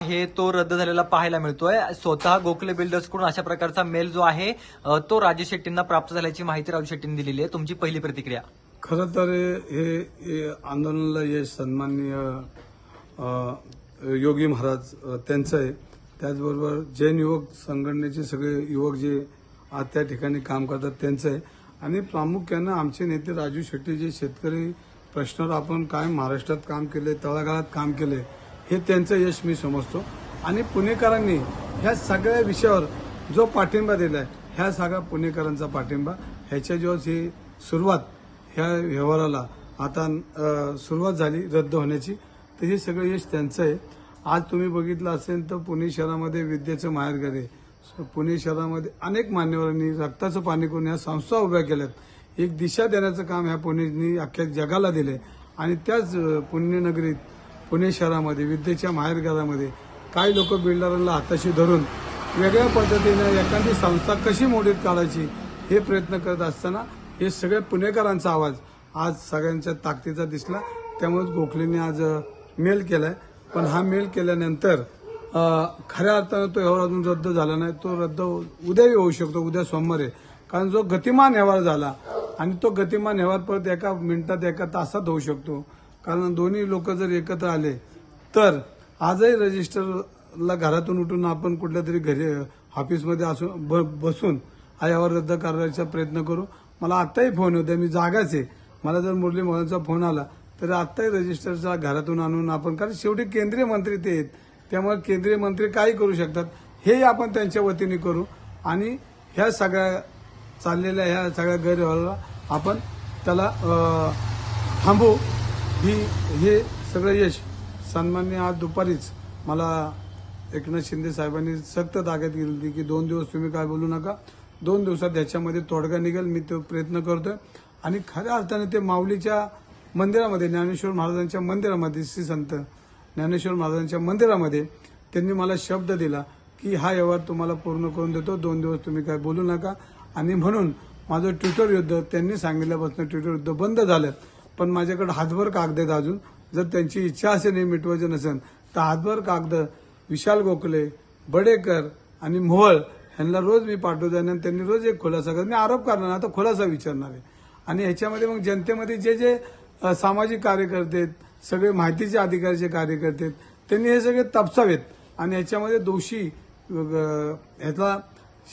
हे तो रद्द झालेला पाहायला मिळतोय। स्वतः गोखले बिल्डर्स कडून अशा प्रकारचा मेल जो आहे तो राजू शेट्टींना प्राप्त झाल्याची माहिती राजू शेट्टींनी दिलेली आहे। तुमची पहिली प्रतिक्रिया? खरं तर हे आंदोलनाला यश सन्माननीय योगी महाराज त्यांचं आहे। त्याचबरोबर जैन युवक संघटनेचे सगळे युवक जे आज त्या ठिकाणी काम करतात त्यांचं आहे। आणि प्रामुख्यानं आमचे नेते राजू शेट्टी जे शेतकरी प्रश्नावर आपण कायम महाराष्ट्रात काम केले, तळागाळात काम केले, हे त्यांचं यश मी समजतो। आणि पुणेकरांनी ह्या सगळ्या विषयावर जो पाठिंबा दिलाय, ह्या सगळ्या पुणेकरांचा पाठिंबा, ह्याच्या जेव्हा ही सुरुवात ह्या व्यवहाराला आता सुरुवात झाली रद्द होण्याची, तर हे सगळं यश त्यांचं आहे। आज तुम्ही बघितलं असेल तर पुणे शहरामध्ये विद्येचं माहेरघर आहे। पुणे शहरामध्ये अनेक मान्यवरांनी रक्ताचं पाणी करून या संस्था उभ्या केल्यात। एक दिशा देण्याचं काम ह्या पुणेनी अख्ख्या जगाला दिले। आणि त्याच पुण्यनगरीत पुणे शहरामध्ये विद्येच्या माहेरघरामध्ये काही लोक बिल्डरांना हाताशी धरून वेगळ्या पद्धतीने एखादी संस्था कशी मोडीत काढायची हे प्रयत्न करत असताना हे सगळ्या पुणेकरांचा आवाज आज सगळ्यांच्या ताकदीचा दिसला। त्यामुळे गोखलेंनी आज मेल केलाय। पण हा मेल केल्यानंतर खऱ्या अर्थानं तो व्यवहार अजून रद्द झाला नाही। तो रद्द उद्याही होऊ शकतो, उद्या सोमवार आहे। कारण जो गतिमान व्यवहार झाला आणि तो गतिमान व्यवहार परत एका मिनिटात एका तासात होऊ शकतो। कारण दोन्ही लोक जर एकत्र आले तर आजही रजिस्टरला घरातून उठून आपण कुठल्या तरी घरी ऑफिसमध्ये बसून हा व्यवहार रद्द करण्याचा प्रयत्न करू। मला आत्ताही फोन होते, मी जागाच आहे। मला जर मुरली मोहनचा फोन आला तर आत्ताही रजिस्टरचा घरातून आणून आपण, कारण शेवटी केंद्रीय मंत्री ते आहेत, त्यामुळे केंद्रीय मंत्री काही करू शकतात, हेही आपण त्यांच्या वतीने करू। आणि ह्या सगळ्या चाललेल्या ह्या सगळ्या गैरव्यवहाराला आपण त्याला थांबवू। हे सगळं यश सन्माननीय आज दुपारीच मला एकनाथ शिंदे साहेबांनी सक्त ताकद दिली की 2 दिवस तुम्ही काय बोलू नका, 2 दिवसात ह्याच्यामध्ये तोडगा निघेल। मी तो प्रयत्न करतोय। आणि खऱ्या अर्थाने ते माऊलीच्या मंदिरामध्ये, ज्ञानेश्वर महाराजांच्या मंदिरामध्ये, श्री संत ज्ञानेश्वर महाराजांच्या मंदिरामध्ये त्यांनी मला शब्द दिला की हा व्यवहार तुम्हाला पूर्ण करून देतो, 2 दिवस तुम्ही काय बोलू नका। आणि म्हणून माझं ट्विटर युद्ध त्यांनी सांगितल्यापासून ट्विटर युद्ध बंद झालं। पण माझ्याकडे हातभर कागद आहेत अजून, जर त्यांची इच्छा असेल हे मिटवायचं नसेल तर हातभर कागद विशाल गोखले, बडेकर आणि मोहोळ यांना रोज मी पाठवतो आणि त्यांनी रोज एक खुलासा करत, मी आरोप करणार आता खुलासा विचारणार आहे। आणि ह्याच्यामध्ये मग जनतेमध्ये जे जे सामाजिक कार्यकर्ते, सगळे माहितीचे अधिकाराचे कार्यकर्ते, त्यांनी हे सगळे तपासावेत। आणि ह्याच्यामध्ये दोषी ह्याचा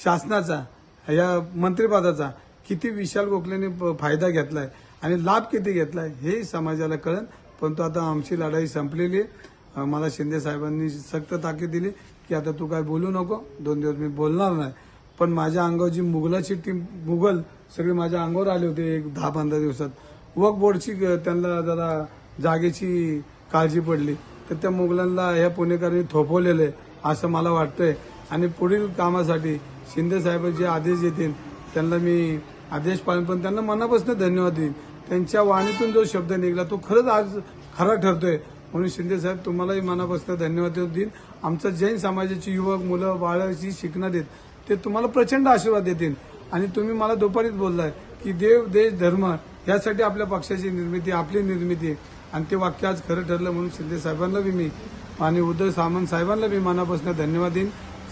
शासनाचा, या मंत्रिपदाचा किती विशाल गोखलेने फायदा घेतलाय आणि लाभ किती घेतलाय हे समाजाला कळेल। परंतु आता आमची लढाई संपलेली आहे। मला शिंदे साहेबांनी सक्त ताकीद दिली की आता तू काय बोलू नको, 2 दिवस मी बोलणार नाही। पण माझ्या अंगावर जी मुघलाची टीम, मुघल सगळे माझ्या अंगावर आले होते एक 10-15 दिवसात, वक्फ बोर्डची त्यांना जरा जागेची काळजी पडली तर त्या मुघलांना ह्या पुणेकरांनी थोपवलेलं आहे असं मला वाटतंय। आणि पुढील कामासाठी शिंदे साहेब जे आदेश देतील त्यांना मी आदेश पाळेन, पण त्यांना मनापासून धन्यवाद देईन। त्यांच्या वाणीतून जो शब्द निघाला तो खरंच आज खरा ठरतोय। म्हणून शिंदे साहेब तुम्हालाही मनापासून धन्यवाद देईन। आमचं जैन समाजाची युवक, मुलं, बाळं जी शिकणार आहेत ते तुम्हाला प्रचंड आशीर्वाद देतील। आणि तुम्ही मला दुपारीच बोललाय की देव, देश, धर्म यासाठी आपल्या पक्षाची निर्मिती, आपली निर्मिती, आणि ते वाक्य आज खरं ठरलं। म्हणून शिंदे साहेबांना बी मी आणि उद्धव सामंत साहेबांना बी मनापासून धन्यवाद देईन।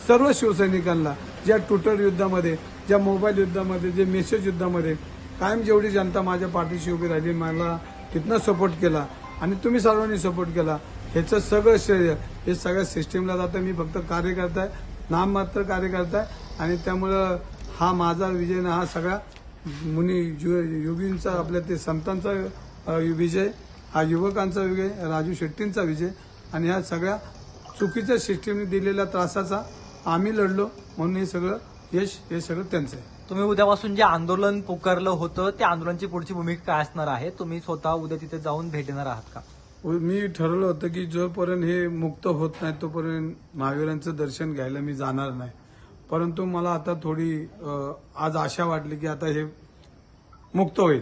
सर्व शिवसैनिकांना ज्या ट्विटर युद्धामध्ये, ज्या मोबाईल युद्धामध्ये, जे मेसेज युद्धामध्ये कायम जेवढी जनता माझ्या पाठीशी उभी राहिली, मला तिथनं सपोर्ट केला आणि तुम्ही सर्वांनी सपोर्ट केला, ह्याचं सगळं श्रेय हे सगळ्या सिस्टीमला जातं। मी फक्त कार्यकर्ता आहे, नाममात्र कार्यकर्ता आहे। आणि त्यामुळं हा माझा विजय ना, हा सगळा मुनी योगींचा, आपल्या ते संतांचा विजय, हा युवकांचा विजय, राजू शेट्टींचा विजय। आणि ह्या सगळ्या चुकीच्या सिस्टीमने दिलेल्या त्रासाचा आम्ही लढलो, म्हणून हे सगळं यश हे सगळं त्यांचं आहे। तुम्ही उद्यापासून जे आंदोलन पुकारलं होतं त्या आंदोलनाची पुढची भूमिका काय असणार आहे? तुम्ही स्वतः उद्या तिथे जाऊन भेटणार आहात का? मी ठरवलं होतं की जोपर्यंत हे मुक्त होत नाही तोपर्यंत महावीरांचं दर्शन घ्यायला मी जाणार नाही। परंतु मला आता थोडी आज आशा वाटली की आता हे मुक्त होईल।